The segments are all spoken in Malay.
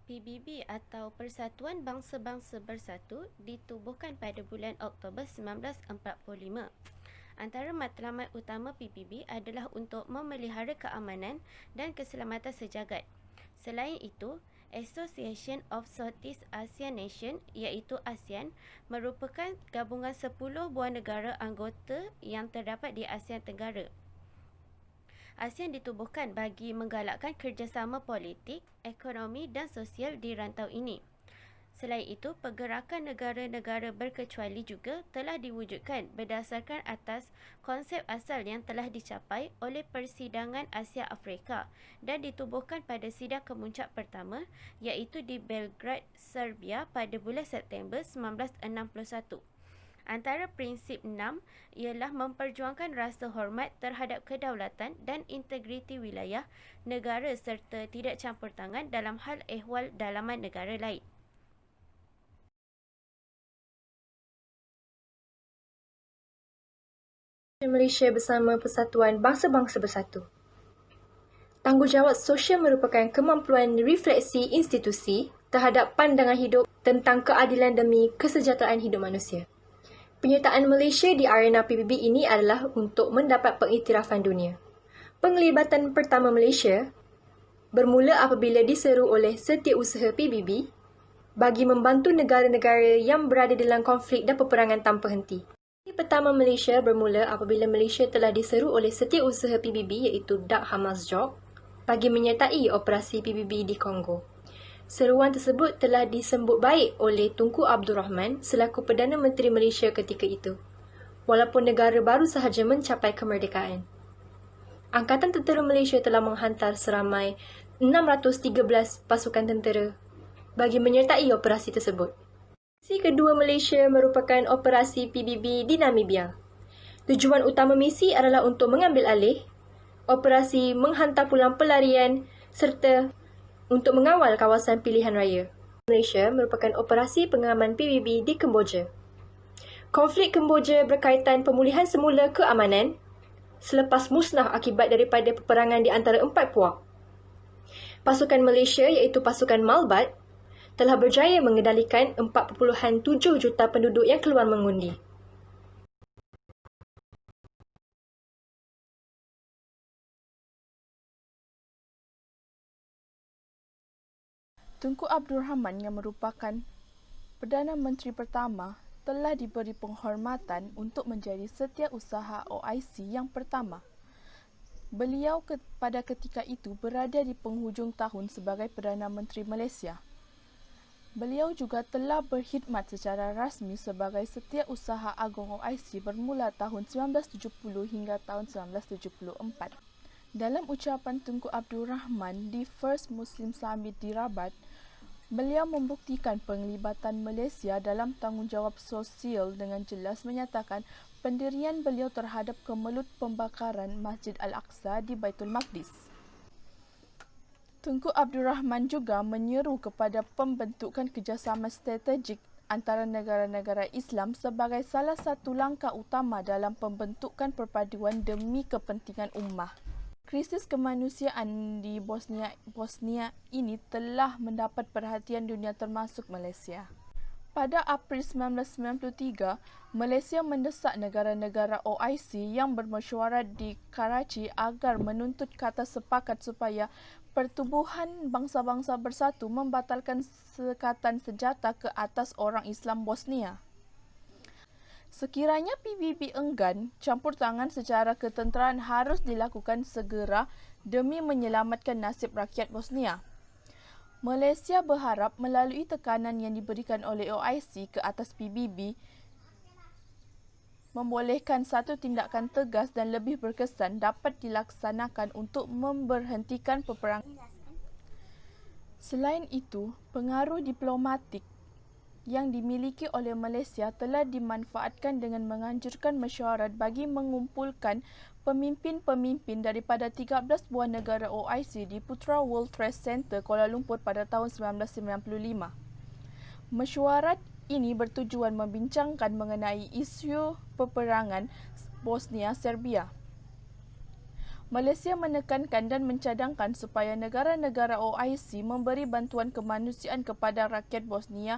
PBB atau Persatuan Bangsa-Bangsa Bersatu ditubuhkan pada bulan Oktober 1945. Antara matlamat utama PBB adalah untuk memelihara keamanan dan keselamatan sejagat. Selain itu, Association of Southeast Asian Nations iaitu ASEAN merupakan gabungan 10 buah negara anggota yang terdapat di Asia Tenggara. ASEAN ditubuhkan bagi menggalakkan kerjasama politik, ekonomi dan sosial di rantau ini. Selain itu, pergerakan negara-negara berkecuali juga telah diwujudkan berdasarkan atas konsep asal yang telah dicapai oleh Persidangan Asia Afrika dan ditubuhkan pada sidang kemuncak pertama iaitu di Belgrade, Serbia pada bulan September 1961. Antara prinsip 6 ialah memperjuangkan rasa hormat terhadap kedaulatan dan integriti wilayah negara serta tidak campur tangan dalam hal ehwal dalaman negara lain. Malaysia bersama Persatuan Bangsa-Bangsa Bersatu. Tanggungjawab sosial merupakan kemampuan refleksi institusi terhadap pandangan hidup tentang keadilan demi kesejahteraan hidup manusia. Penyertaan Malaysia di arena PBB ini adalah untuk mendapat pengiktirafan dunia. Penglibatan pertama Malaysia bermula apabila diseru oleh Setiausaha PBB bagi membantu negara-negara yang berada dalam konflik dan peperangan tanpa henti. Pertama Malaysia bermula apabila Malaysia telah diseru oleh Setiausaha PBB iaitu Dag Hammarskjöld bagi menyertai operasi PBB di Kongo. Seruan tersebut telah disambut baik oleh Tunku Abdul Rahman selaku Perdana Menteri Malaysia ketika itu, walaupun negara baru sahaja mencapai kemerdekaan. Angkatan Tentera Malaysia telah menghantar seramai 613 pasukan tentera bagi menyertai operasi tersebut. Misi kedua Malaysia merupakan operasi PBB di Namibia. Tujuan utama misi adalah untuk mengambil alih, operasi menghantar pulang pelarian serta untuk mengawal kawasan pilihan raya. Malaysia merupakan operasi pengaman PBB di Kemboja. Konflik Kemboja berkaitan pemulihan semula keamanan selepas musnah akibat daripada peperangan di antara empat puak. Pasukan Malaysia iaitu pasukan Malbat telah berjaya mengendalikan 4.7 juta penduduk yang keluar mengundi. Tunku Abdul Rahman yang merupakan Perdana Menteri pertama telah diberi penghormatan untuk menjadi setiausaha OIC yang pertama. Beliau pada ketika itu berada di penghujung tahun sebagai Perdana Menteri Malaysia. Beliau juga telah berkhidmat secara rasmi sebagai Setiausaha Agung OIC bermula tahun 1970 hingga tahun 1974. Dalam ucapan Tunku Abdul Rahman di First Muslim Summit di Rabat, beliau membuktikan penglibatan Malaysia dalam tanggungjawab sosial dengan jelas menyatakan pendirian beliau terhadap kemelut pembakaran Masjid Al-Aqsa di Baitul Maqdis. Tunku Abdul Rahman juga menyeru kepada pembentukan kerjasama strategik antara negara-negara Islam sebagai salah satu langkah utama dalam pembentukan perpaduan demi kepentingan ummah. Krisis kemanusiaan di Bosnia ini telah mendapat perhatian dunia termasuk Malaysia. Pada April 1993, Malaysia mendesak negara-negara OIC yang bermesyuarat di Karachi agar menuntut kata sepakat supaya Pertubuhan Bangsa-Bangsa Bersatu membatalkan sekatan senjata ke atas orang Islam Bosnia. Sekiranya PBB enggan, campur tangan secara ketenteraan harus dilakukan segera demi menyelamatkan nasib rakyat Bosnia. Malaysia berharap melalui tekanan yang diberikan oleh OIC ke atas PBB membolehkan satu tindakan tegas dan lebih berkesan dapat dilaksanakan untuk memberhentikan peperangan. Selain itu, pengaruh diplomatik yang dimiliki oleh Malaysia telah dimanfaatkan dengan menganjurkan mesyuarat bagi mengumpulkan pemimpin-pemimpin daripada 13 buah negara OIC di Putra World Trade Center Kuala Lumpur pada tahun 1995. Mesyuarat ini bertujuan membincangkan mengenai isu peperangan Bosnia-Serbia. Malaysia menekankan dan mencadangkan supaya negara-negara OIC memberi bantuan kemanusiaan kepada rakyat Bosnia.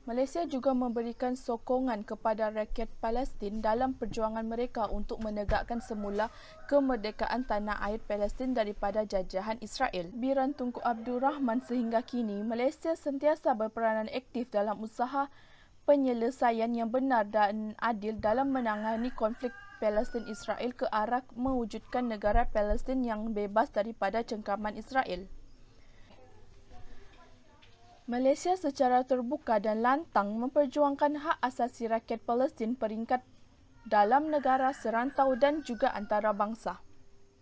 Malaysia juga memberikan sokongan kepada rakyat Palestin dalam perjuangan mereka untuk menegakkan semula kemerdekaan tanah air Palestin daripada jajahan Israel. Biran Tunku Abdul Rahman, sehingga kini Malaysia sentiasa berperanan aktif dalam usaha penyelesaian yang benar dan adil dalam menangani konflik Palestin-Israel ke arah mewujudkan negara Palestin yang bebas daripada cengkaman Israel. Malaysia secara terbuka dan lantang memperjuangkan hak asasi rakyat Palestin peringkat dalam negara, serantau dan juga antarabangsa.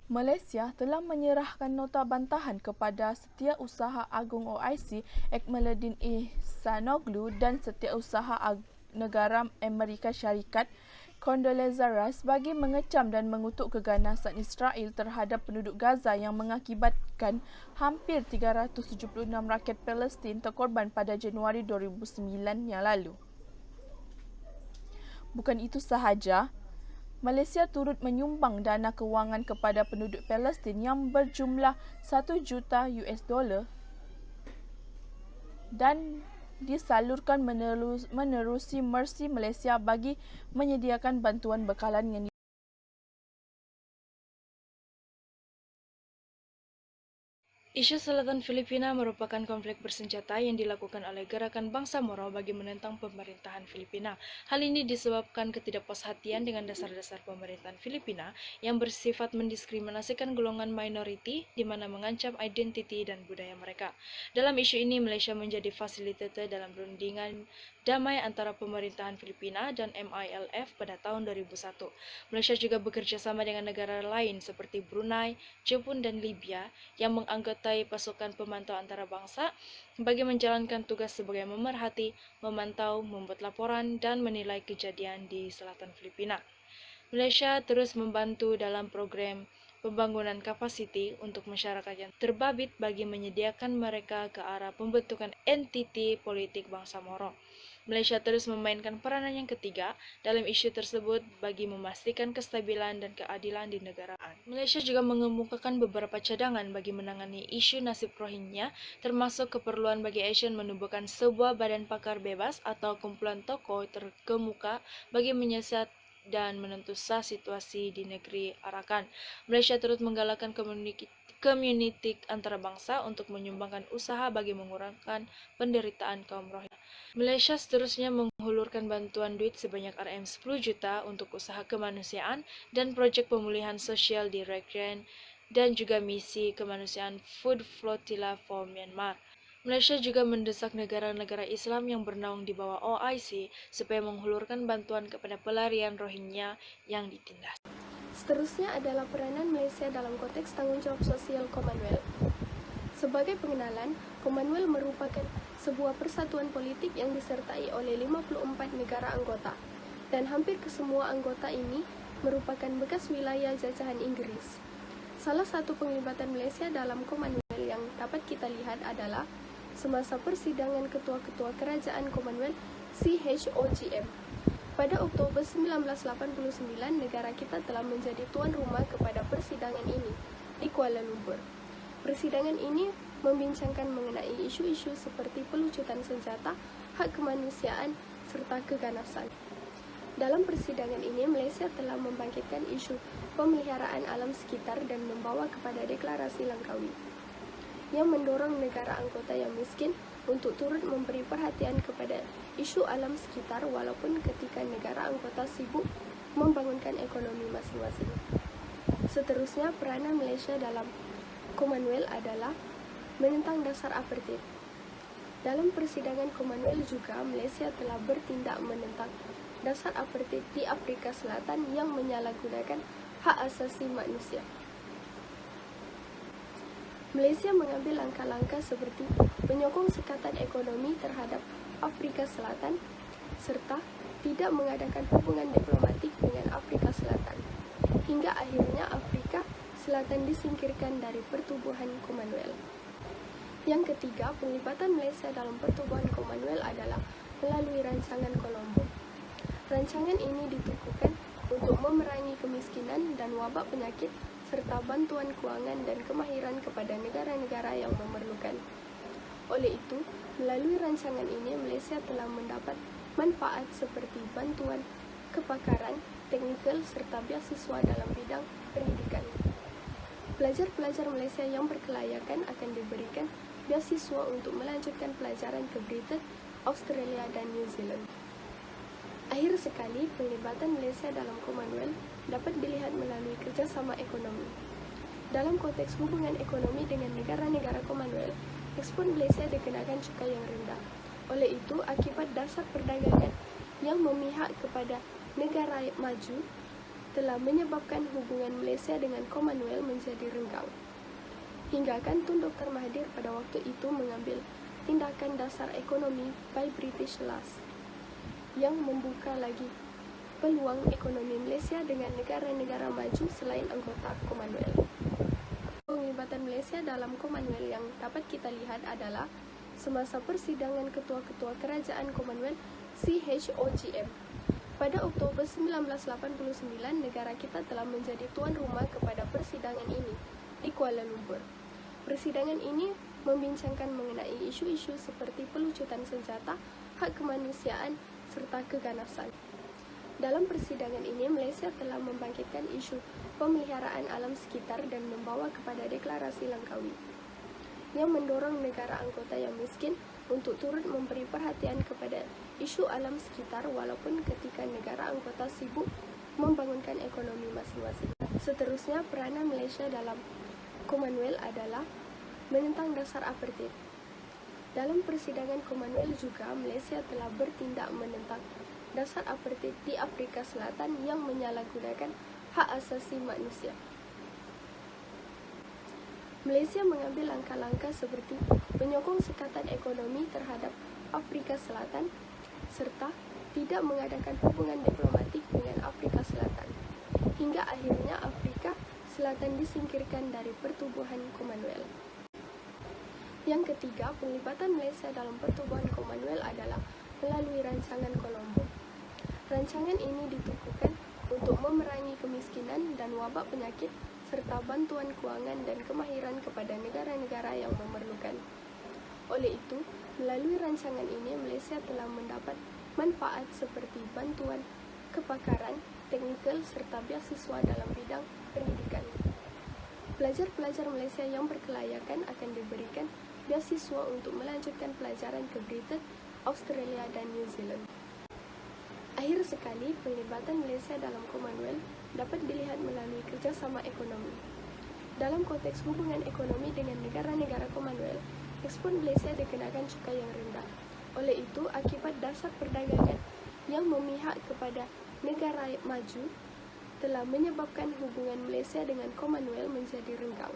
Malaysia telah menyerahkan nota bantahan kepada Setiausaha Agung OIC Ekmaluddin Ihsanoglu dan Setiausaha Negara Amerika Syarikat Condoleezza Rice bagi mengecam dan mengutuk keganasan Israel terhadap penduduk Gaza yang mengakibatkan hampir 376 rakyat Palestin terkorban pada Januari 2009 yang lalu. Bukan itu sahaja, Malaysia turut menyumbang dana kewangan kepada penduduk Palestin yang berjumlah $1 juta dan disalurkan menerusi Mercy Malaysia bagi menyediakan bantuan bekalan yang Isu Selatan Filipina merupakan konflik bersenjata yang dilakukan oleh gerakan bangsa Moro bagi menentang pemerintahan Filipina. Hal ini disebabkan ketidakpuashatian dengan dasar-dasar pemerintahan Filipina yang bersifat mendiskriminasikan golongan minoriti di mana mengancam identiti dan budaya mereka. Dalam isu ini, Malaysia menjadi fasilitator dalam rundingan damai antara pemerintahan Filipina dan MILF pada tahun 2001. Malaysia juga bekerja sama dengan negara lain seperti Brunei, Jepun, dan Libya yang menganggotai pasukan pemantau antarabangsa bagi menjalankan tugas sebagai memerhati, memantau, membuat laporan, dan menilai kejadian di selatan Filipina. Malaysia terus membantu dalam program pembangunan kapasiti untuk masyarakat yang terbabit bagi menyediakan mereka ke arah pembentukan entiti politik bangsa Moro. Malaysia terus memainkan peranan yang ketiga dalam isu tersebut bagi memastikan kestabilan dan keadilan di negara. Malaysia juga mengemukakan beberapa cadangan bagi menangani isu nasib Rohingya, termasuk keperluan bagi ASEAN menubuhkan sebuah badan pakar bebas atau kumpulan tokoh terkemuka bagi menyiasat dan menentukan situasi di negeri Arakan. Malaysia turut menggalakkan komuniti antarabangsa untuk menyumbangkan usaha bagi mengurangkan penderitaan kaum Rohingya. Malaysia seterusnya menghulurkan bantuan duit sebanyak RM10 juta untuk usaha kemanusiaan dan projek pemulihan sosial di Rakhine dan juga misi kemanusiaan Food Flotilla for Myanmar. Malaysia juga mendesak negara-negara Islam yang bernaung di bawah OIC supaya menghulurkan bantuan kepada pelarian Rohingya yang ditindas. Seterusnya adalah peranan Malaysia dalam konteks tanggung jawab sosial Commonwealth. Sebagai pengenalan, Commonwealth merupakan sebuah persatuan politik yang disertai oleh 54 negara anggota, dan hampir kesemua anggota ini merupakan bekas wilayah jajahan Inggris. Salah satu penglibatan Malaysia dalam Commonwealth yang dapat kita lihat adalah semasa persidangan ketua-ketua kerajaan Commonwealth CHOGM. Pada Oktober 1989, negara kita telah menjadi tuan rumah kepada persidangan ini di Kuala Lumpur. Persidangan ini membincangkan mengenai isu-isu seperti pelucutan senjata, hak kemanusiaan, serta keganasan. Dalam persidangan ini, Malaysia telah membangkitkan isu pemeliharaan alam sekitar dan membawa kepada deklarasi Langkawi yang mendorong negara anggota yang miskin untuk turut memberi perhatian kepada isu alam sekitar walaupun ketika negara anggota sibuk membangunkan ekonomi masing-masing. Seterusnya, peranan Malaysia dalam Commonwealth adalah menentang dasar apartheid. Dalam persidangan Commonwealth juga, Malaysia telah bertindak menentang dasar apartheid di Afrika Selatan yang menyalahgunakan hak asasi manusia. Malaysia mengambil langkah-langkah seperti menyokong sekatan ekonomi terhadap Afrika Selatan serta tidak mengadakan hubungan diplomatik dengan Afrika Selatan. Hingga akhirnya Afrika Selatan disingkirkan dari pertubuhan Commonwealth. Yang ketiga, penglibatan Malaysia dalam pertubuhan Commonwealth adalah melalui rancangan Colombo. Rancangan ini ditujukan untuk memerangi kemiskinan dan wabak penyakit serta bantuan kewangan dan kemahiran kepada negara-negara yang memerlukan. Oleh itu, melalui rancangan ini Malaysia telah mendapat manfaat seperti bantuan, kepakaran, teknikal serta beasiswa dalam bidang pendidikan. Pelajar-pelajar Malaysia yang berkelayakan akan diberikan beasiswa untuk melanjutkan pelajaran ke Britain, Australia dan New Zealand. Akhir sekali, pelibatan Malaysia dalam Commonwealth dapat dilihat melalui kerjasama ekonomi. Dalam konteks hubungan ekonomi dengan negara-negara Commonwealth, ekspor Malaysia dikenakan cukai yang rendah. Oleh itu, akibat dasar perdagangan yang memihak kepada negara maju telah menyebabkan hubungan Malaysia dengan Commonwealth menjadi renggang. Hinggakan Tun Dr. Mahathir pada waktu itu mengambil tindakan dasar ekonomi by British Laws yang membuka lagi peluang ekonomi Malaysia dengan negara-negara maju selain anggota Commonwealth. Penglibatan Malaysia dalam Commonwealth yang dapat kita lihat adalah semasa persidangan ketua-ketua kerajaan Commonwealth CHOGM. Pada Oktober 1989, negara kita telah menjadi tuan rumah kepada persidangan ini di Kuala Lumpur. Persidangan ini membincangkan mengenai isu-isu seperti pelucutan senjata, hak kemanusiaan, serta keganasan. Dalam persidangan ini, Malaysia telah membangkitkan isu pemeliharaan alam sekitar dan membawa kepada deklarasi Langkawi yang mendorong negara anggota yang miskin untuk turut memberi perhatian kepada isu alam sekitar walaupun ketika negara anggota sibuk membangunkan ekonomi masing-masing. Seterusnya, peranan Malaysia dalam Commonwealth adalah menentang dasar apartheid. Dalam persidangan Commonwealth juga, Malaysia telah bertindak menentang dasar apartheid di Afrika Selatan yang menyalahgunakan hak asasi manusia. Malaysia mengambil langkah-langkah seperti menyokong sekatan ekonomi terhadap Afrika Selatan serta tidak mengadakan hubungan diplomatik dengan Afrika Selatan. Hingga akhirnya Afrika Selatan disingkirkan dari pertubuhan Commonwealth. Yang ketiga, penglibatan Malaysia dalam pertubuhan Commonwealth adalah melalui rancangan Colombo. Rancangan ini ditujukan untuk memerangi kemiskinan dan wabak penyakit serta bantuan kewangan dan kemahiran kepada negara-negara yang memerlukan. Oleh itu, melalui rancangan ini Malaysia telah mendapat manfaat seperti bantuan, kepakaran, teknikal serta beasiswa dalam bidang pendidikan. Pelajar-pelajar Malaysia yang berkelayakan akan diberikan beasiswa untuk melanjutkan pelajaran ke Britain, Australia dan New Zealand. Akhir sekali, pelibatan Malaysia dalam Commonwealth dapat dilihat melalui kerjasama ekonomi. Dalam konteks hubungan ekonomi dengan negara-negara Commonwealth, ekspor Malaysia dikenakan cukai yang rendah. Oleh itu, akibat dasar perdagangan yang memihak kepada negara maju telah menyebabkan hubungan Malaysia dengan Commonwealth menjadi renggang.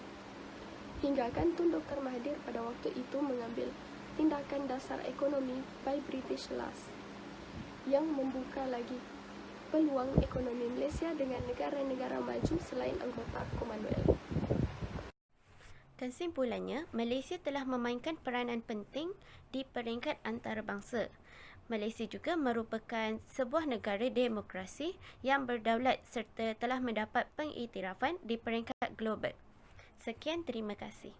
Hinggakan Tun Dr. Mahathir pada waktu itu mengambil tindakan dasar ekonomi by British Laws yang membuka lagi peluang ekonomi Malaysia dengan negara-negara maju selain anggota Commonwealth. Kesimpulannya, Malaysia telah memainkan peranan penting di peringkat antarabangsa. Malaysia juga merupakan sebuah negara demokrasi yang berdaulat serta telah mendapat pengiktirafan di peringkat global. Sekian, terima kasih.